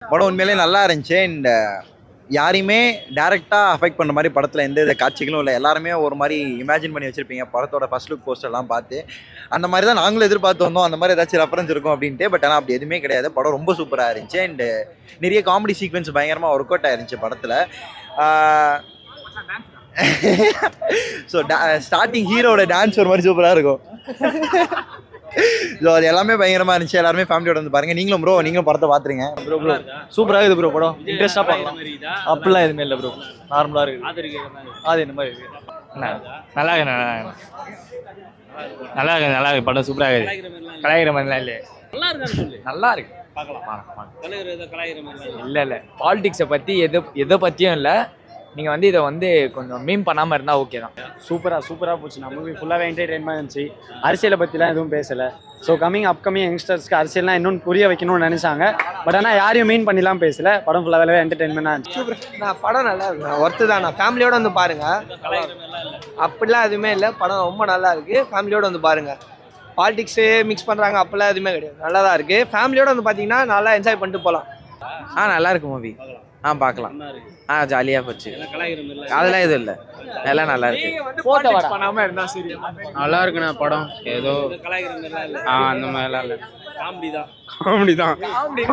படம் உண்மையிலேயே நல்லா இருந்துச்சு. அண்ட் யாரையுமே டேரெக்டாக அஃபெக்ட் பண்ணுற மாதிரி படத்தில் எந்த வித காட்சிகளும் இல்லை. எல்லாருமே ஒரு மாதிரி இமேஜின் பண்ணி வச்சுருப்பீங்க படத்தோட ஃபர்ஸ்ட் லுக் போஸ்டர்லாம் பார்த்து. அந்த மாதிரி தான் நாங்களும் எதிர்பார்த்து வந்தோம், அந்த மாதிரி ஏதாச்சும் ரெஃபரன்ஸ் இருக்கும் அப்படின்ட்டு. பட் ஆனால் அப்படி எதுவுமே கிடையாது. படம் ரொம்ப சூப்பராக இருந்துச்சு. அண்டு நிறைய காமெடி சீக்வன்ஸ் பயங்கரமாக ஒர்க் அவுட் ஆயிருந்துச்சு படத்தில். ஸோ ஸ்டார்டிங் ஹீரோட டான்ஸ் ஒரு மாதிரி சூப்பராக இருக்கும். ஸோ அது எல்லாமே பயங்கரமாக இருந்துச்சு. எல்லாருமே ஃபேமிலியோட வந்து பாருங்கள். நீங்களும் ப்ரோ நீங்களும் படத்தை பார்த்துருங்க. ப்ரோ சூப்பராக இருக்குது ப்ரோ. படம் இன்ட்ரெஸ்ட்டாக பார்க்கலாம். அப்படிலாம் எதுவுமே இல்லை ப்ரோ, நார்மலாக இருக்குது. அது இந்த மாதிரி இருக்குது. நல்லா இருக்கு நல்லா இருக்கு நல்லா இருக்கு. படம் சூப்பராக இருக்குது. கலாய்கிற மாதிரிலாம் இல்லை. நல்லா இருக்கு பார்க்கலாம். இல்லை இல்லை பாலிடிக்ஸை பற்றி எதை பற்றியும் இல்லை. நீங்கள் வந்து இதை வந்து கொஞ்சம் மீம் பண்ணாமல் இருந்தால் ஓகே தான். சூப்பராக போச்சு. நம்ம மூவி ஃபுல்லாகவே என்டர்டெயின்மெண்ட் இருந்துச்சு. அரசியலை பற்றிலாம் எதுவும் பேசலை. ஸோ அப்கமிங் யங்ஸ்டர்ஸ்க்கு அரசியல்லாம் இன்னொன்று புரிய வைக்கணும்னு நினச்சாங்க. பட் ஆனால் யாரையும் மீன் பண்ணிலாம் பேசலை. படம் ஃபுல்லாகவே என்டர்டெயின்மெண்ட்டாக இருந்துச்சு. சூப்பர். படம் நல்லா இருக்கு, ஒர்த்து தான். ஃபேமிலியோட வந்து பாருங்க. அப்படிலாம் எதுவுமே இல்லை. படம் ரொம்ப நல்லா இருக்கு. ஃபேமிலியோட வந்து பாருங்க. பாலிடிக்ஸு மிக்ஸ் பண்ணுறாங்க அப்படிலாம் எதுவுமே கிடையாது. நல்லா தான் இருக்கு. ஃபேமிலியோட வந்து பார்த்தீங்கன்னா நல்லா என்ஜாய் பண்ணிட்டு போகலாம். நல்லா இருக்கு மூவி. பார்க்கலாம். ஜாலியாக போச்சு. அதெல்லாம் எதுவும் இல்லை, எல்லாம் நல்லா இருக்கு. நல்லா இருக்குண்ணா படம். ஏதோ அந்த மாதிரிலாம் இல்லை, காமெடி தான்.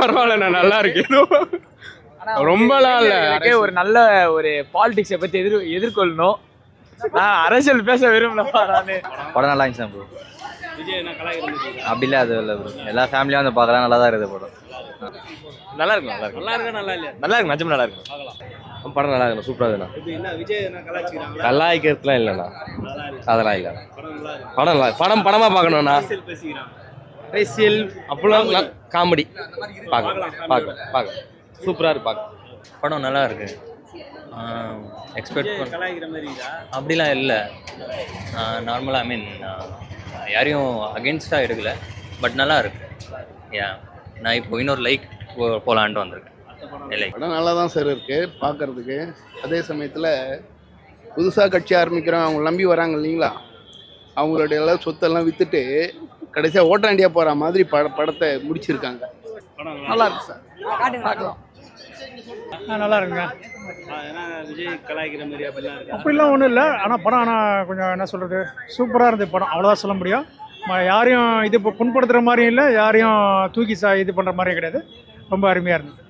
பரவாயில்லண்ணா, நல்லா இருக்கு. ஏதோ ரொம்பலாம் இல்லை. ஒரு நல்ல ஒரு பாலிடிக்ஸை பற்றி எதிர்கொள்ளணும். நான் அரசியல் பேச விரும்பலப்பா. படம் நல்லா இருந்துச்சு ப்ரோ. அப்படிலாம் அது இல்லை ப்ரோ. எல்லா ஃபேமிலியும் வந்து பார்க்கலாம். நல்லா தான் இருக்குது படம். நல்லா இருக்கு நிஜமா நல்லா இருக்கு. படம் நல்லா இருக்கு, சூப்பராக இருக்குண்ணா. கலாய்க்கிறதுலாம் இல்லைண்ணா, அதெல்லாம் இல்லை. படமாக பார்க்கணும்ண்ணா. அரசியல் அப்படிலாம் காமெடி பார்க்க சூப்பராக இருக்கு. படம் நல்லா இருக்கு. எக்ஸ்பெக்ட் அப்படிலாம் இல்லை. நார்மலாக யாரையும் அகென்ஸ்டாக எடுக்கல. பட் நல்லா இருக்கு. நான் இப்போ இன்னொரு லைக் போகலான்ட்டு வந்திருக்கேன். படம் நல்லா தான் சார் இருக்குது பார்க்குறதுக்கு. அதே சமயத்தில் புதுசாக கட்சி ஆரம்பிக்கிறோம், அவங்க நம்பி வராங்க இல்லைங்களா, அவங்களுடைய எல்லாம் சொத்தெல்லாம் விற்றுட்டு கடைசியாக ஓட்டாண்டியாக போகிற மாதிரி படத்தை முடிச்சிருக்காங்க. நல்லா இருக்கு சார், பார்க்கலாம். நல்லா இருக்குங்க. அப்படிலாம் ஒன்றும் இல்லை. ஆனால் படம் கொஞ்சம் என்ன சொல்கிறது, சூப்பராக இருந்தது படம். அவ்வளோதான் சொல்ல முடியும். யாரையும் இது புண்படுத்துகிற மாதிரியும் இல்லை, யாரையும் தூக்கி இது பண்ணுற மாதிரியும் கிடையாது. ரொம்ப அருமையாக இருந்தது.